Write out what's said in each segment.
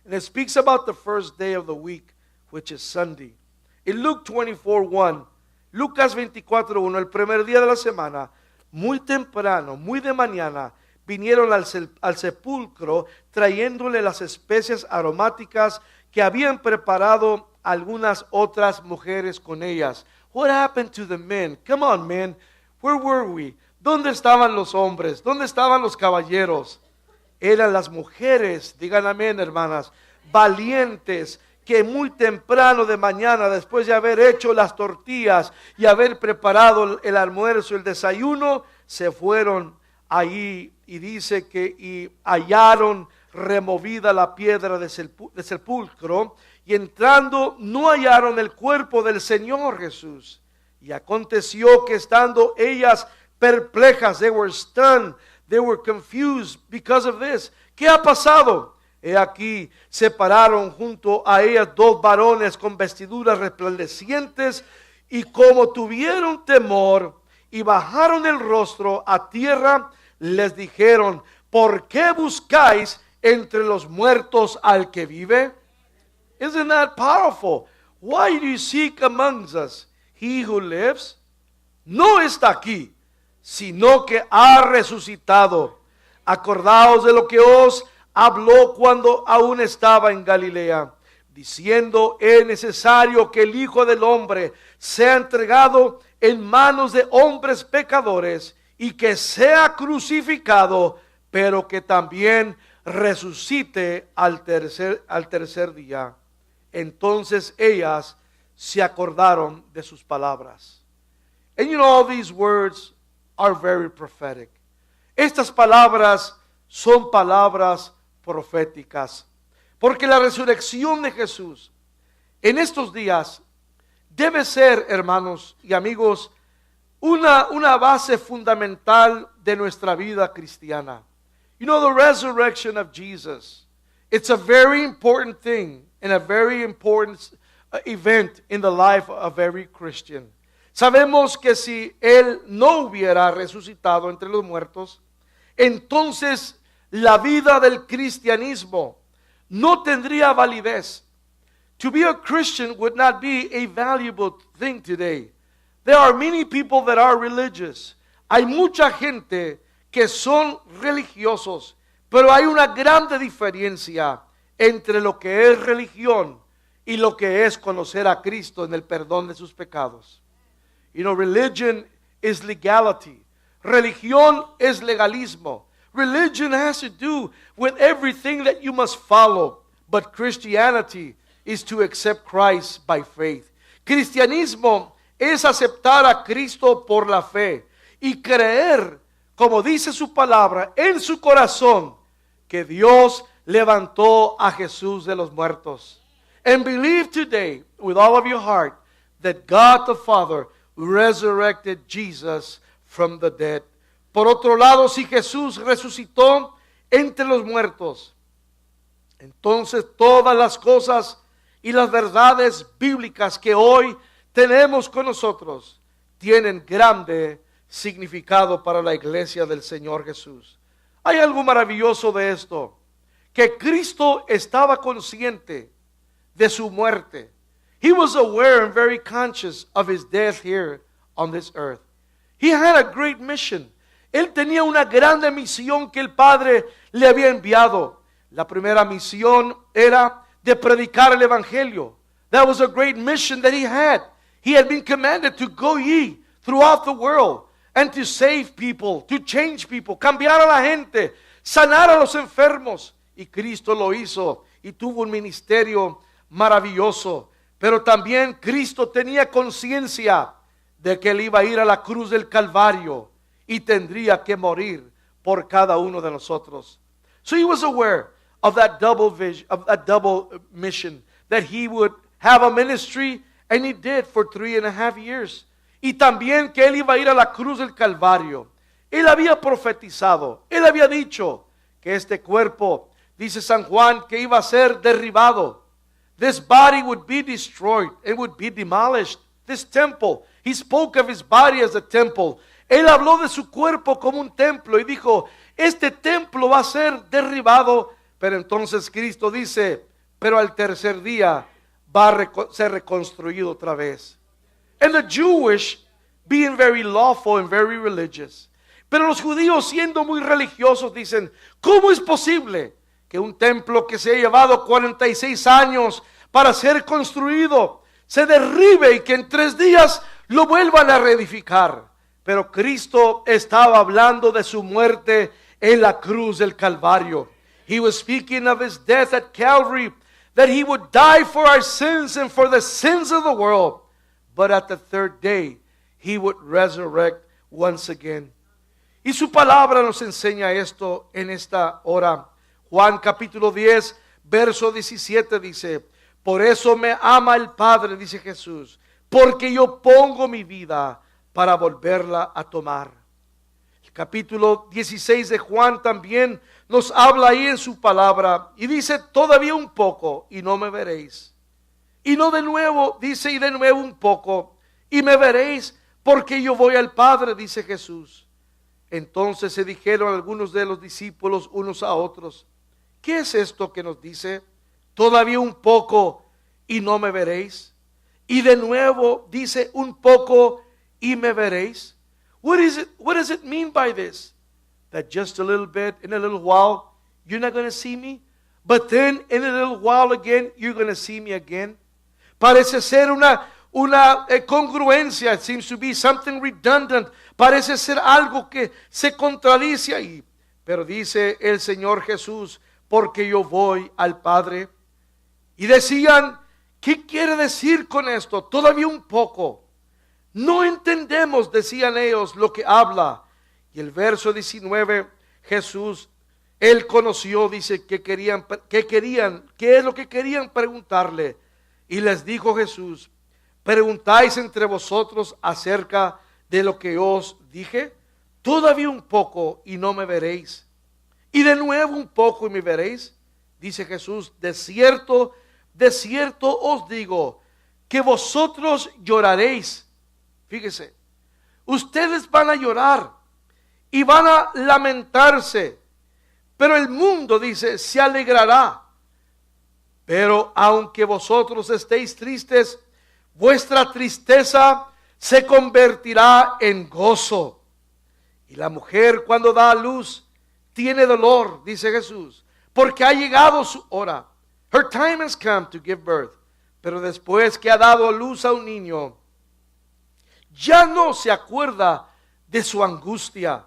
And it speaks about the first day of the week, which is Sunday. In Luke 24:1, Lucas 24:1, el primer día de la semana, muy temprano, muy de mañana, vinieron al sepulcro trayéndole las especias aromáticas que habían preparado algunas otras mujeres con ellas. What happened to the men? Come on, men. Where were we? ¿Dónde estaban los hombres? ¿Dónde estaban los caballeros? Eran las mujeres, digan amén, hermanas, valientes, que muy temprano de mañana, después de haber hecho las tortillas y haber preparado el almuerzo, el desayuno, se fueron allí y dice que hallaron removida la piedra del sepulcro, y entrando no hallaron el cuerpo del Señor Jesús. Y aconteció que estando ellas perplejas, they were stunned, they were confused because of this. ¿Qué ha pasado? He aquí, se pararon junto a ellas dos varones con vestiduras resplandecientes, y como tuvieron temor y bajaron el rostro a tierra, les dijeron: ¿por qué buscáis entre los muertos al que vive? Isn't that powerful? Why do you seek amongst us he who lives? No está aquí, sino que ha resucitado. Acordaos de lo que os habló cuando aún estaba en Galilea, diciendo: es necesario que el Hijo del Hombre sea entregado en manos de hombres pecadores, y que sea crucificado, pero que también resucite al tercer día. Entonces ellas se acordaron de sus palabras. And you know, all these words are very prophetic. Estas palabras son palabras proféticas, porque la resurrección de Jesús en estos días debe ser, hermanos y amigos, una base fundamental de nuestra vida cristiana. You know, the resurrection of Jesus, it's a very important thing and a very important event in the life of every Christian. Sabemos que si Él no hubiera resucitado entre los muertos, entonces la vida del cristianismo no tendría validez. To be a Christian would not be a valuable thing today. There are many people that are religious. Hay mucha gente que son religiosos, pero hay una grande diferencia entre lo que es religión y lo que es conocer a Cristo en el perdón de sus pecados. You know, religion is legality. Religión es legalismo. Religion has to do with everything that you must follow. But Christianity is to accept Christ by faith. Cristianismo es aceptar a Cristo por la fe y creer, como dice su palabra, en su corazón, que Dios levantó a Jesús de los muertos. And believe today with all of your heart that God the Father resurrected Jesus from the dead. Por otro lado, si Jesús resucitó entre los muertos, entonces todas las cosas y las verdades bíblicas que hoy tenemos con nosotros tienen grande significado para la iglesia del Señor Jesús. Hay algo maravilloso de esto, que Cristo estaba consciente de su muerte. He was aware and very conscious of his death here on this earth. He had a great mission. Él tenía una grande misión que el Padre le había enviado. La primera misión era de predicar el Evangelio. That was a great mission that he had. He had been commanded to go ye throughout the world and to save people, to change people, cambiar a la gente, sanar a los enfermos. Y Cristo lo hizo y tuvo un ministerio maravilloso. Pero también Cristo tenía conciencia de que él iba a ir a la cruz del Calvario y tendría que morir por cada uno de nosotros. So he was aware of that double vision, of that double mission, that he would have a ministry, and he did for 3.5 years. Y también que él iba a ir a la cruz del Calvario. Él había profetizado, él había dicho que este cuerpo, dice San Juan, que iba a ser derribado. This body would be destroyed, it would be demolished. This temple, he spoke of his body as a temple. Él habló de su cuerpo como un templo y dijo, este templo va a ser derribado. Pero entonces Cristo dice, pero al tercer día va a ser reconstruido otra vez. And the Jewish being very lawful and very religious. Pero los judíos, siendo muy religiosos, dicen, ¿cómo es posible que un templo que se ha llevado 46 años para ser construido se derribe y que en 3 días lo vuelvan a reedificar? Pero Cristo estaba hablando de su muerte en la cruz del Calvario. He was speaking of his death at Calvary, that he would die for our sins and for the sins of the world. But at the third day, he would resurrect once again. Y su palabra nos enseña esto en esta hora. Juan capítulo 10, verso 17 dice, por eso me ama el Padre, dice Jesús, porque yo pongo mi vida para volverla a tomar. El capítulo 16 de Juan también nos habla ahí en su palabra y dice, todavía un poco y no me veréis. Y no de nuevo, dice, y de nuevo un poco y me veréis, porque yo voy al Padre, dice Jesús. Entonces se dijeron algunos de los discípulos unos a otros, ¿qué es esto que nos dice? Todavía un poco y no me veréis. Y de nuevo dice un poco y me veréis. What does it mean by this? That just a little bit, in a little while, you're not going to see me? But then in a little while again, you're going to see me again. Parece ser una congruencia. It seems to be something redundant. Parece ser algo que se contradice ahí. Pero dice el Señor Jesús, porque yo voy al Padre. Y decían, ¿qué quiere decir con esto? Todavía un poco. No entendemos, decían ellos, lo que habla. Y el verso 19, Jesús, él conoció, dice, qué es lo que querían preguntarle. Y les dijo Jesús, ¿preguntáis entre vosotros acerca de lo que os dije? Todavía un poco y no me veréis. Y de nuevo un poco y me veréis. Dice Jesús, de cierto os digo, que vosotros lloraréis. Fíjese, ustedes van a llorar y van a lamentarse, pero el mundo, dice, se alegrará. Pero aunque vosotros estéis tristes, vuestra tristeza se convertirá en gozo. Y la mujer cuando da a luz tiene dolor, dice Jesús, porque ha llegado su hora. Her time has come to give birth. Pero después que ha dado a luz a un niño, ya no se acuerda de su angustia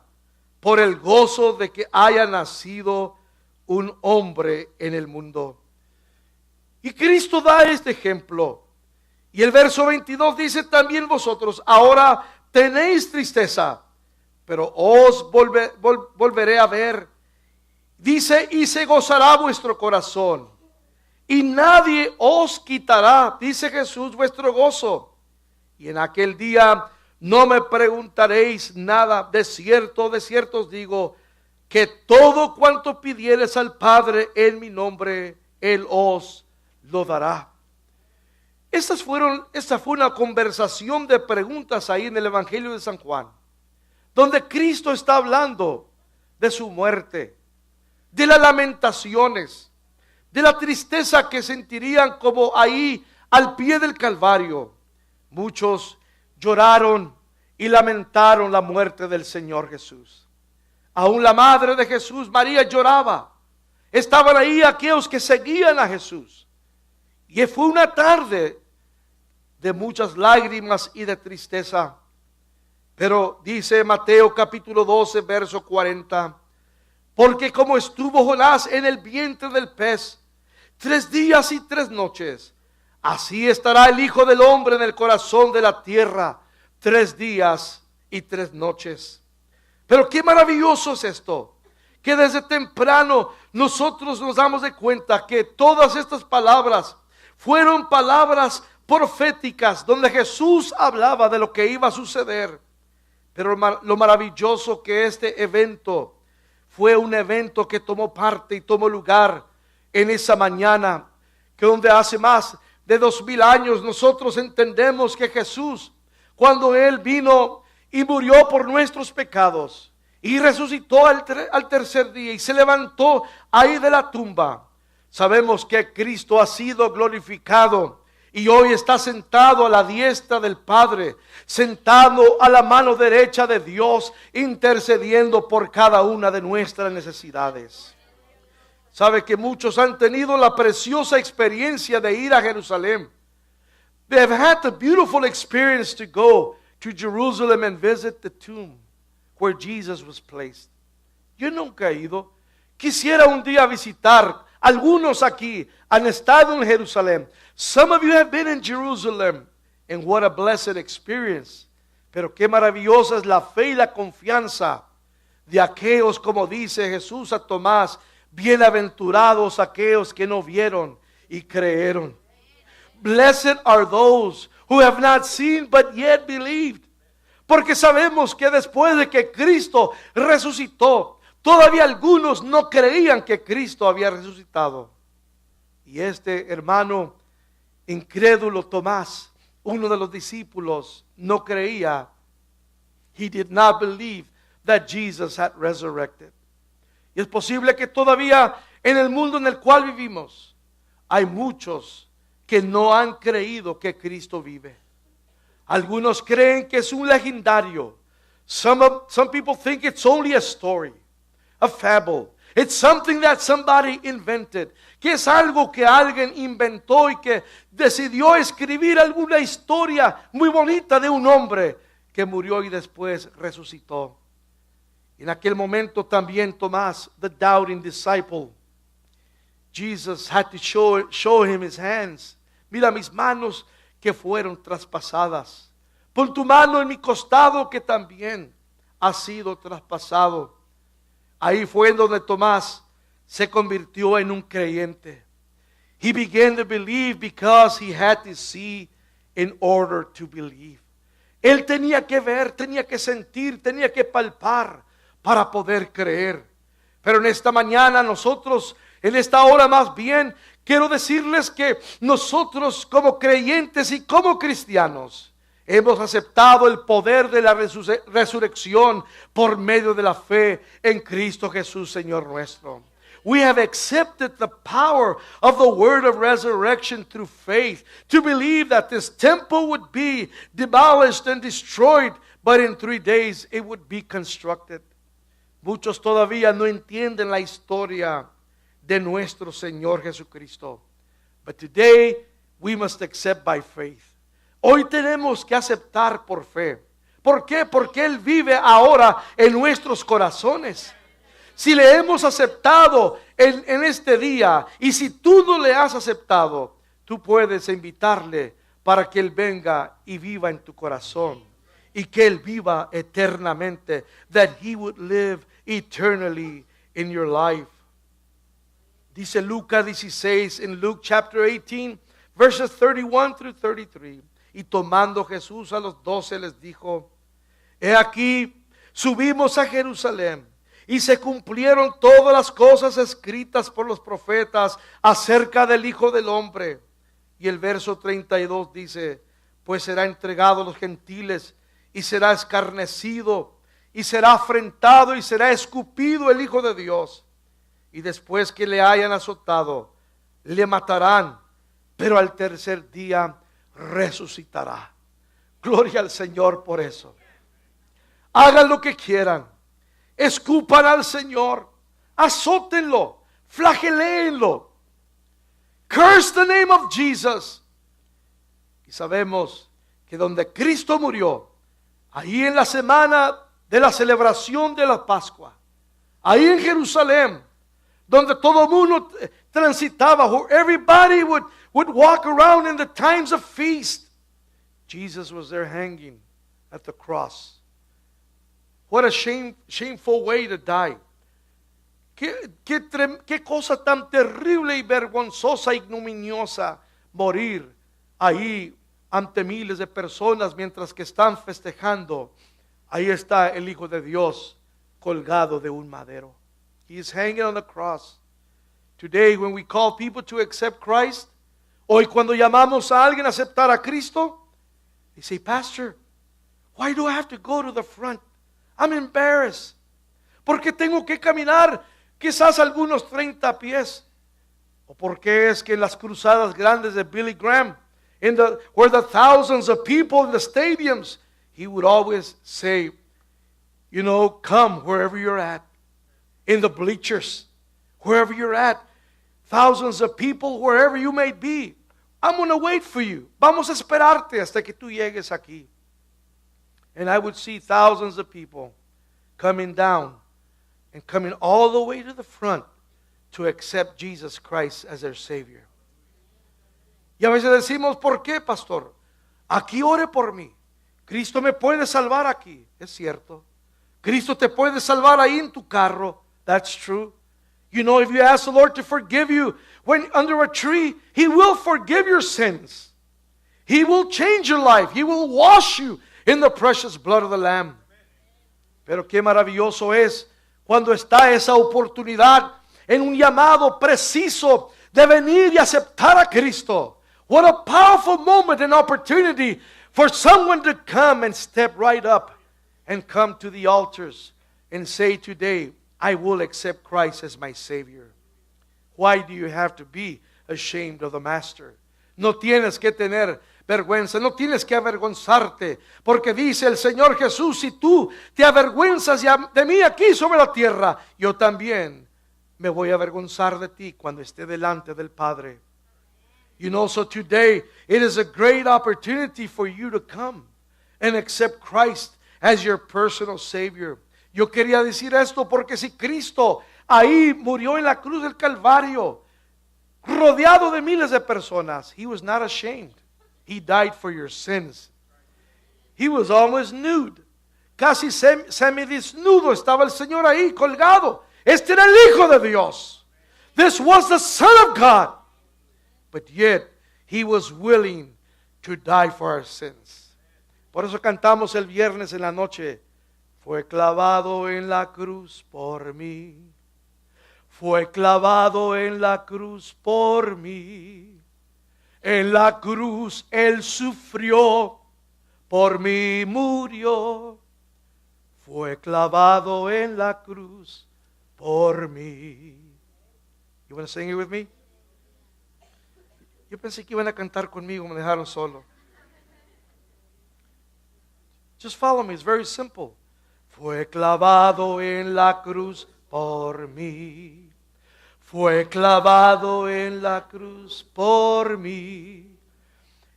por el gozo de que haya nacido un hombre en el mundo. Y Cristo da este ejemplo. Y el verso 22 dice, también vosotros ahora tenéis tristeza, pero os volveré a ver. Dice, y se gozará vuestro corazón. Y nadie os quitará, dice Jesús, vuestro gozo. Y en aquel día no me preguntaréis nada. De cierto os digo, que todo cuanto pidiereis al Padre en mi nombre, Él os lo dará. Esta fue una conversación de preguntas ahí en el Evangelio de San Juan, donde Cristo está hablando de su muerte, de las lamentaciones, de la tristeza que sentirían como ahí al pie del Calvario. Muchos lloraron y lamentaron la muerte del Señor Jesús. Aún la madre de Jesús, María, lloraba. Estaban ahí aquellos que seguían a Jesús. Y fue una tarde de muchas lágrimas y de tristeza. Pero dice Mateo capítulo 12, verso 40, porque como estuvo Jonás en el vientre del pez 3 días y 3 noches, así estará el Hijo del Hombre en el corazón de la tierra 3 días y 3 noches. Pero qué maravilloso es esto, que desde temprano nosotros nos damos de cuenta que todas estas palabras fueron palabras proféticas, donde Jesús hablaba de lo que iba a suceder. Pero lo maravilloso que este evento fue un evento que tomó parte y tomó lugar en esa mañana, que donde hace más de 2000 años nosotros entendemos que Jesús, cuando Él vino y murió por nuestros pecados y resucitó al tercer día y se levantó ahí de la tumba, Sabemos que Cristo ha sido glorificado y hoy está sentado a la diestra del Padre, sentado a la mano derecha de Dios, intercediendo por cada una de nuestras necesidades. Sabe que muchos han tenido la preciosa experiencia de ir a Jerusalén. They have had the beautiful experience to go to Jerusalem and visit the tomb where Jesus was placed. Yo nunca he ido. Quisiera un día visitar. Algunos aquí han estado en Jerusalén. Some of you have been in Jerusalem. And what a blessed experience. Pero qué maravillosa es la fe y la confianza de aquellos, como dice Jesús a Tomás, bienaventurados aquellos que no vieron y creyeron. Blessed are those who have not seen but yet believed. Porque sabemos que después de que Cristo resucitó, todavía algunos no creían que Cristo había resucitado. Y este hermano incrédulo Tomás, uno de los discípulos, no creía. He did not believe that Jesus had resurrected. Y es posible que todavía en el mundo en el cual vivimos hay muchos que no han creído que Cristo vive. Algunos creen que es un legendario. Some people think it's only a story, a fable. It's something that somebody invented. Que es algo que alguien inventó y que decidió escribir alguna historia muy bonita de un hombre que murió y después resucitó. En aquel momento también Tomás, the doubting disciple, Jesus had to show him his hands. Mira mis manos que fueron traspasadas. Pon tu mano en mi costado que también ha sido traspasado. Ahí fue donde Tomás se convirtió en un creyente. He began to believe because he had to see in order to believe. Él tenía que ver, tenía que sentir, tenía que palpar para poder creer. Pero en esta mañana nosotros, en esta hora más bien, quiero decirles que nosotros como creyentes y como cristianos hemos aceptado el poder de la resurrección por medio de la fe en Cristo Jesús, Señor nuestro. We have accepted the power of the word of resurrection through faith to believe that this temple would be demolished and destroyed, but in 3 days it would be constructed. Muchos todavía no entienden la historia de nuestro Señor Jesucristo. But today we must accept by faith. Hoy tenemos que aceptar por fe. ¿Por qué? Porque Él vive ahora en nuestros corazones. Si le hemos aceptado en este día, y si tú no le has aceptado, tú puedes invitarle para que Él venga y viva en tu corazón. Y que Él viva eternamente. That He would live eternally in your life. Dice Lucas 16, in Luke chapter 18, verses 31 through 33. Y tomando Jesús a los 12 les dijo: He aquí, subimos a Jerusalén, y se cumplieron todas las cosas escritas por los profetas acerca del Hijo del Hombre. Y el verso 32 dice: Pues será entregado a los gentiles, y será escarnecido, y será afrentado, y será escupido el Hijo de Dios. Y después que le hayan azotado, le matarán, pero al tercer día resucitará. Gloria al Señor por eso. Hagan lo que quieran, escupan al Señor, azótenlo, flageléenlo, curse the name of Jesus. Y sabemos que donde Cristo murió, ahí en la semana de la celebración de la Pascua, ahí en Jerusalén, donde todo el mundo transitaba, where everybody would walk around in the times of feast, Jesus was there hanging at the cross. What a shameful way to die. Qué cosa tan terrible y vergonzosa, ignominiosa, morir ahí ante miles de personas mientras que están festejando. Ahí está el Hijo de Dios colgado de un madero. He is hanging on the cross. Today, when we call people to accept Christ, hoy cuando llamamos a alguien a aceptar a Cristo, they say, Pastor, why do I have to go to the front? I'm embarrassed. Porque tengo que caminar quizás algunos 30 pies. ¿O por qué es que en las cruzadas grandes de Billy Graham, where the thousands of people in the stadiums, he would always say, you know, come wherever you're at, in the bleachers, wherever you're at, thousands of people, wherever you may be, I'm going to wait for you. Vamos a esperarte hasta que tú llegues aquí. And I would see thousands of people coming down and coming all the way to the front to accept Jesus Christ as their Savior. Y a veces decimos, ¿por qué, pastor? Aquí ore por mí. Cristo me puede salvar aquí. Es cierto. Cristo te puede salvar ahí en tu carro. That's true. You know, if you ask the Lord to forgive you when under a tree, He will forgive your sins. He will change your life. He will wash you in the precious blood of the Lamb. Pero qué maravilloso es cuando está esa oportunidad en un llamado preciso de venir y aceptar a Cristo. What a powerful moment and opportunity for someone to come and step right up and come to the altars and say today, I will accept Christ as my Savior. Why do you have to be ashamed of the Master? No tienes que tener vergüenza, no tienes que avergonzarte, porque dice el Señor Jesús, si tú te avergüenzas de mí aquí sobre la tierra, yo también me voy a avergonzar de ti cuando esté delante del Padre. You know, so today it is a great opportunity for you to come and accept Christ as your personal Savior. Yo quería decir esto porque si Cristo ahí murió en la cruz del Calvario, rodeado de miles de personas, He was not ashamed. He died for your sins. He was almost nude. Casi semidesnudo estaba el Señor ahí colgado. Este era el Hijo de Dios. This was the Son of God. But yet, He was willing to die for our sins. Por eso cantamos el viernes en la noche. Fue clavado en la cruz por mí. Fue clavado en la cruz por mí. En la cruz Él sufrió, por mí murió. Fue clavado en la cruz por mí. You want to sing it with me? Yo pensé que iban a cantar conmigo, me dejaron solo. Just follow me, it's very simple. Fue clavado en la cruz por mí. Fue clavado en la cruz por mí.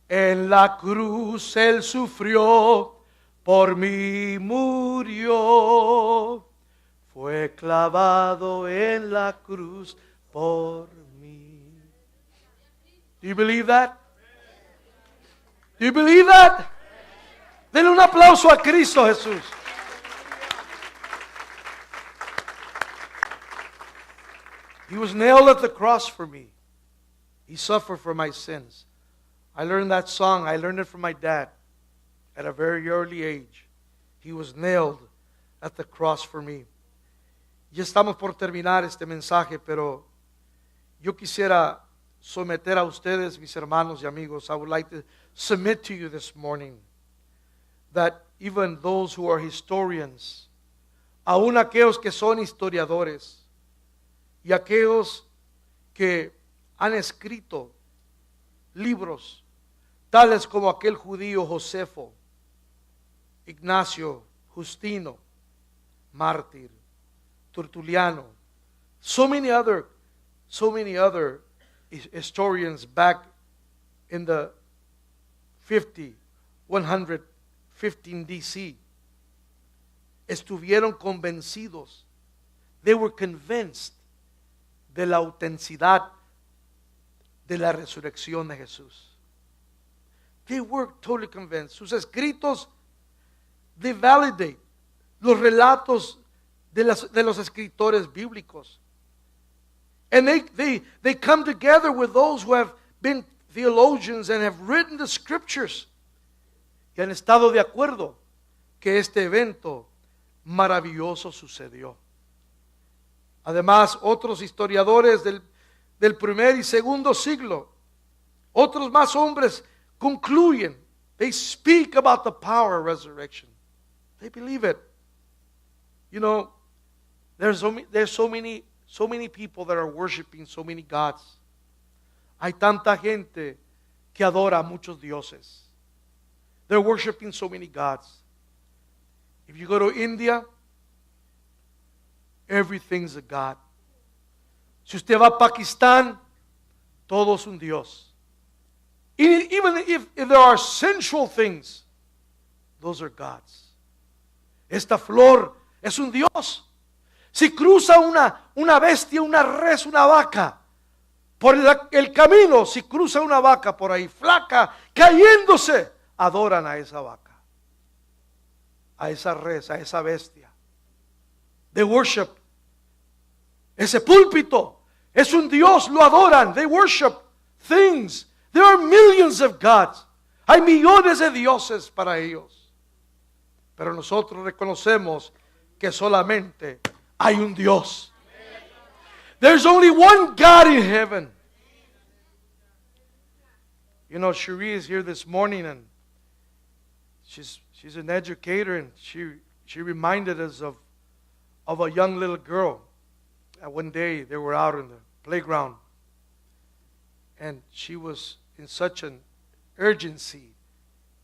En la cruz Él sufrió, por mí murió. Fue clavado en la cruz por mí. Do you believe that? Do you believe that? Denle un aplauso a Cristo Jesús. He was nailed at the cross for me. He suffered for my sins. I learned that song. I learned it from my dad at a very early age. He was nailed at the cross for me. Ya estamos por terminar este mensaje, pero yo quisiera someter a ustedes, mis hermanos y amigos. I would like to submit to you this morning that even those who are historians, aun aquellos que son historiadores, y aquellos que han escrito libros, tales como aquel judío Josefo, Ignacio, Justino, Mártir, Tertuliano, so many other historians back in the 115 DC, estuvieron convencidos, they were convinced de la autenticidad de la resurrección de Jesús. They were totally convinced. Sus escritos, they validate los relatos de los escritores bíblicos. And they come together with those who have been theologians and have written the scriptures. Y han estado de acuerdo que este evento maravilloso sucedió. Además, otros historiadores del primer y segundo siglo, otros más hombres concluyen. They speak about the power of resurrection. They believe it. You know, there's so many people that are worshiping so many gods. Hay tanta gente que adora a muchos dioses. They're worshiping so many gods. If you go to India, everything's a god. Si usted va a Pakistán, todo es un dios. Even if there are sensual things, those are gods. Esta flor es un dios. Si cruza una bestia, una res, una vaca, por el camino, si cruza una vaca por ahí, flaca, cayéndose, adoran a esa vaca, a esa res, a esa bestia. They worship. Ese púlpito es un dios, lo adoran. They worship things. There are millions of gods. Hay millones de dioses para ellos. Pero nosotros reconocemos que solamente hay un Dios. There's only one God in heaven. You know, Cherie is here this morning, and she's an educator, and she reminded us of a young little girl. One day they were out in the playground, and she was in such an urgency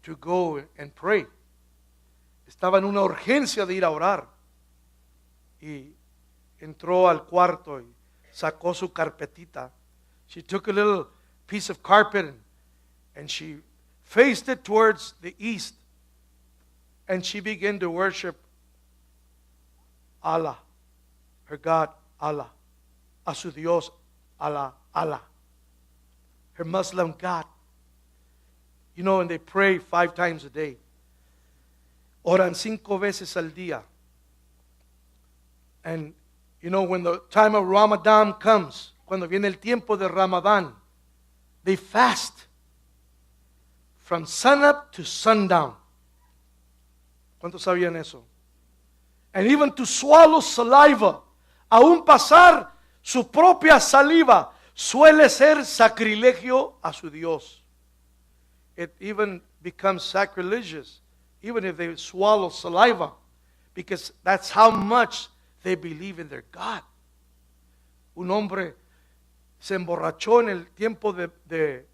to go and pray. Estaba en una urgencia de ir a orar. Y entró al cuarto y sacó su carpetita. She took a little piece of carpet and she faced it towards the east. And she began to worship Allah, her God, Allah, a su Dios, Allah, Allah, her Muslim God. You know, and they pray 5 times a day. Oran 5 veces al día. And you know, when the time of Ramadan comes, cuando viene el tiempo de Ramadán, they fast from sunup to sundown. ¿Cuántos sabían eso? And even to swallow saliva, aún pasar su propia saliva, suele ser sacrilegio a su Dios. It even becomes sacrilegious, even if they swallow saliva, because that's how much they believe in their God. Un hombre se emborrachó en el tiempo de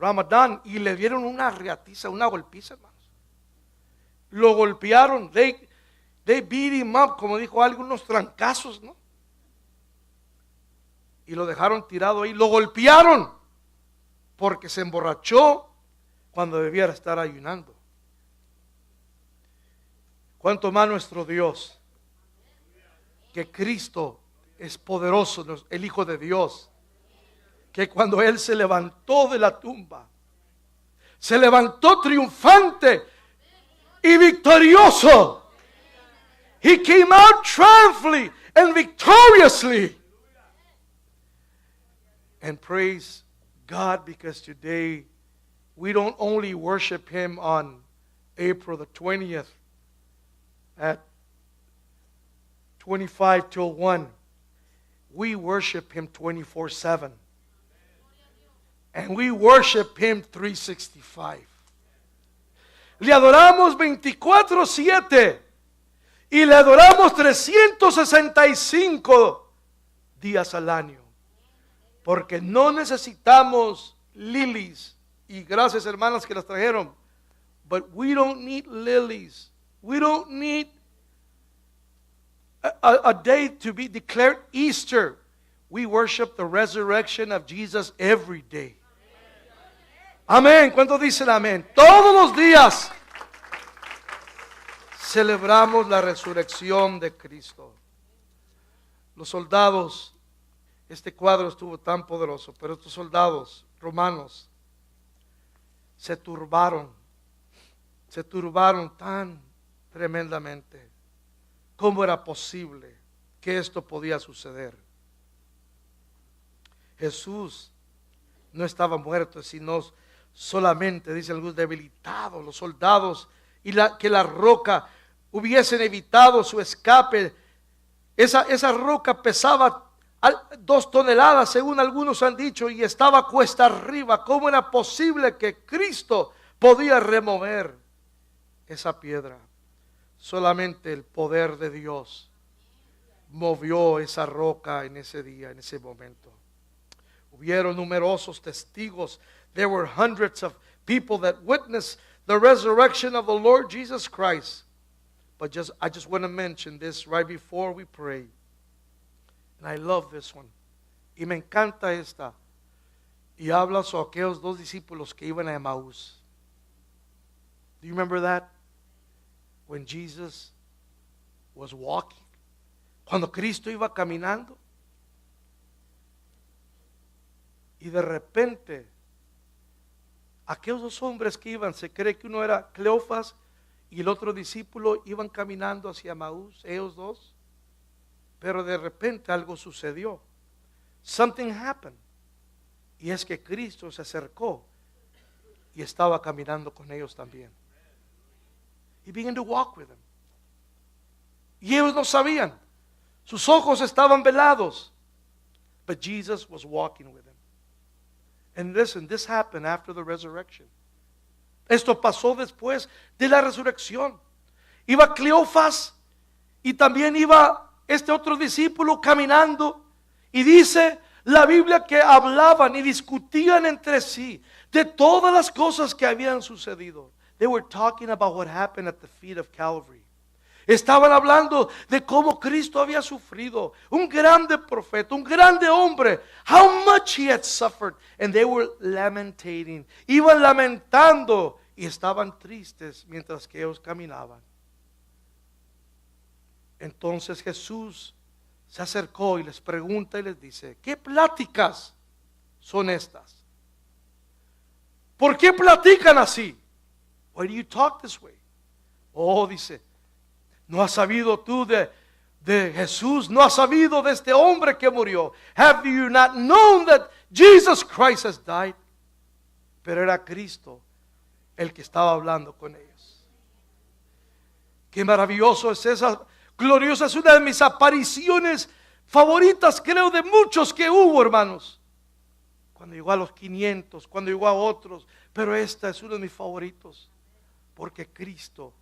Ramadán y le dieron una reatiza, una golpiza, hermanos. Lo golpearon, they beat him up, como dijo algunos trancazos, ¿no? Y lo dejaron tirado ahí, lo golpearon porque se emborrachó cuando debiera estar ayunando. ¿Cuánto más nuestro Dios? Que Cristo es poderoso, el Hijo de Dios, que cuando Él se levantó de la tumba, se levantó triunfante y victorioso. He came out triumphantly and victoriously. And praise God, because today we don't only worship Him on April the 20th at 25 till 1. We worship Him 24/7. And we worship Him 365. Le adoramos 24/7. Y le adoramos 365 días al año. Porque no necesitamos lilies. Y gracias, hermanas, que las trajeron. But we don't need lilies. We don't need a day to be declared Easter. We worship the resurrection of Jesus every day. Amén. ¿Cuántos dicen amén? Todos los días celebramos la resurrección de Cristo. Los soldados, este cuadro estuvo tan poderoso, pero estos soldados romanos se turbaron tan tremendamente. ¿Cómo era posible que esto podía suceder? Jesús no estaba muerto, sino solamente, dice algunos, debilitado. Los soldados y que la roca hubiesen evitado su escape. Esa roca pesaba 2 toneladas, según algunos han dicho, y estaba cuesta arriba. ¿Cómo era posible que Cristo podía remover esa piedra? Solamente el poder de Dios movió esa roca en ese día, en ese momento. Hubieron numerosos testigos. There were hundreds of people that witnessed the resurrection of the Lord Jesus Christ. But I just want to mention this right before we pray. And I love this one. Y me encanta esta. Y habla sobre aquellos dos discípulos que iban a Emaús. Do you remember that? When Jesus was walking. Cuando Cristo iba caminando. Y de repente, aquellos dos hombres que iban, se cree que uno era Cleofas y el otro discípulo, iban caminando hacia Emaús, ellos dos. Pero de repente algo sucedió. Something happened. Y es que Cristo se acercó y estaba caminando con ellos también. He began to walk with them. Y ellos no sabían. Sus ojos estaban velados. But Jesus was walking with them. And listen, this happened after the resurrection. Esto pasó después de la resurrección. Iba Cleofas y también iba este otro discípulo caminando. Y dice la Biblia que hablaban y discutían entre sí de todas las cosas que habían sucedido. They were talking about what happened at the feet of Calvary. Estaban hablando de cómo Cristo había sufrido. Un grande profeta, un grande hombre. How much he had suffered. And they were lamentating. Iban lamentando y estaban tristes mientras que ellos caminaban. Entonces Jesús se acercó y les pregunta y les dice: ¿qué pláticas son estas? ¿Por qué platican así? Why do you talk this way? Oh, dice, ¿no has sabido tú de Jesús? ¿No has sabido de este hombre que murió? Have you not known that Jesus Christ has died? Pero era Cristo el que estaba hablando con ellos. Qué maravilloso es esa, gloriosa, es una de mis apariciones favoritas, creo, de muchos que hubo, hermanos. Cuando llegó a los 500, cuando llegó a otros, pero esta es uno de mis favoritos, porque Cristo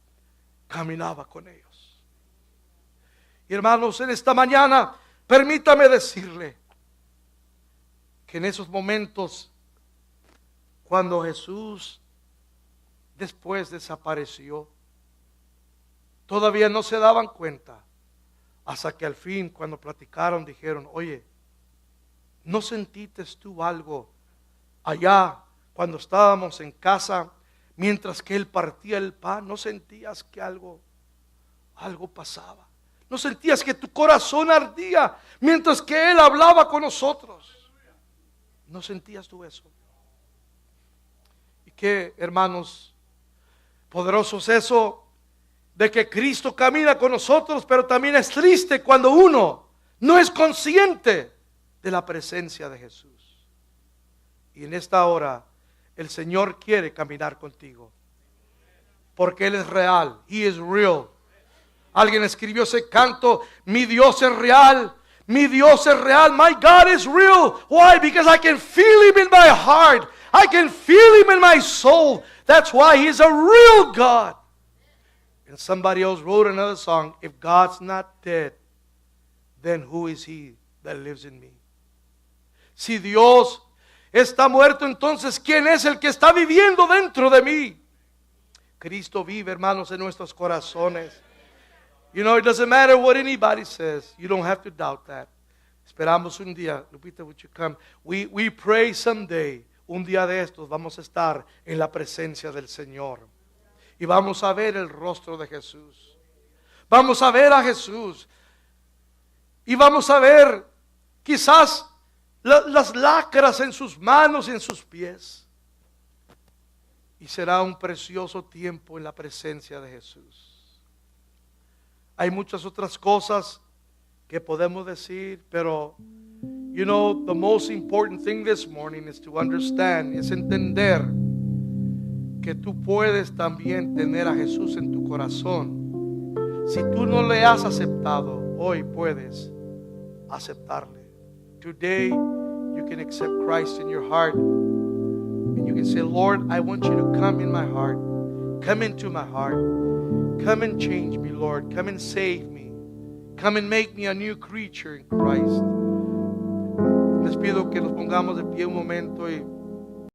caminaba con ellos. Y hermanos, en esta mañana, permítame decirle que en esos momentos, cuando Jesús después desapareció, todavía no se daban cuenta, hasta que al fin, cuando platicaron, dijeron: oye, ¿no sentiste tú algo allá cuando estábamos en casa, mientras que Él partía el pan? ¿No sentías que algo pasaba? ¿No sentías que tu corazón ardía mientras que Él hablaba con nosotros? ¿No sentías tú eso? Y qué, hermanos, poderoso es eso de que Cristo camina con nosotros, pero también es triste cuando uno no es consciente de la presencia de Jesús. Y en esta hora el Señor quiere caminar contigo, porque Él es real. He is real. Alguien escribió ese canto: mi Dios es real, mi Dios es real, my God is real. Why? Because I can feel Him in my heart, I can feel Him in my soul. That's why He is a real God. And somebody else wrote another song: if God's not dead, then who is He that lives in me? Si Dios está muerto, entonces ¿quién es el que está viviendo dentro de mí? Cristo vive, hermanos, en nuestros corazones. You know, it doesn't matter what anybody says. You don't have to doubt that. Esperamos un día, Lupita, would you come? We pray someday, un día de estos vamos a estar en la presencia del Señor. Y vamos a ver el rostro de Jesús. Vamos a ver a Jesús. Y vamos a ver quizás las lacras en sus manos y en sus pies. Y será un precioso tiempo en la presencia de Jesús. Hay muchas otras cosas que podemos decir, pero you know, the most important thing this morning is to understand, es entender que tú puedes también tener a Jesús en tu corazón. Si tú no le has aceptado, hoy puedes aceptarle. Today you can accept Christ in your heart, and you can say, Lord, I want you to come in my heart. Come into my heart. Come and change me, Lord. Come and save me. Come and make me a new creature in Christ. Les pido pido que nos pongamos de pie un momento y